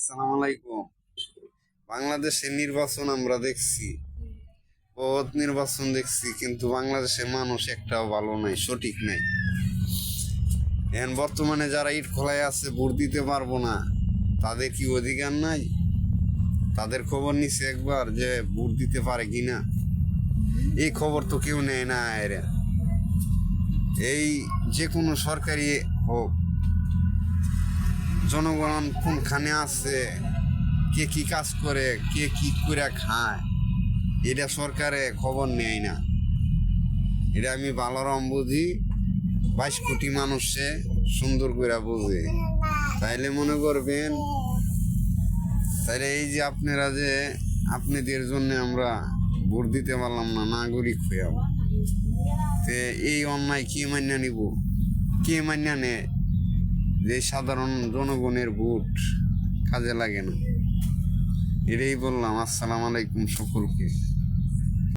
আসসালামু আলাইকুম। বাংলাদেশের নির্বাচন আমরা দেখছি, বহুত নির্বাচন দেখছি, কিন্তু বাংলাদেশের মানুষ একটাও ভালো নাই, সঠিক নাই। এখন বর্তমানে যারা ইট খোলায় আছে, ভোট দিতে পারবো না, তাদের কি অধিকার নাই? তাদের খবর নিছে একবার যে ভোট দিতে পারে কিনা? এই খবর তো কেউ নেয় না। এরা এই যে কোনো সরকারি হোক, জনগণ কোনখানে আছে, কে কি কাজ করে, কে কি করে খায়, এটা সরকারে খবর নেয় না। এটা আমি ভালো রকম বুঝি, 22 কোটি মানুষে সুন্দর করে বুঝে। তাইলে মনে করবেন, তাইলে এই যে আপনারা যে আপনাদের জন্য আমরা ভোট দিতে পারলাম না, নাগরিক হয়ে তে এই অন্যায় কে মান্য নিব? কে মান্য নেয় যে সাধারণ জনগণের ভোট কাজে লাগে না? এটাই বললাম। আসসালামু আলাইকুম সকলকে।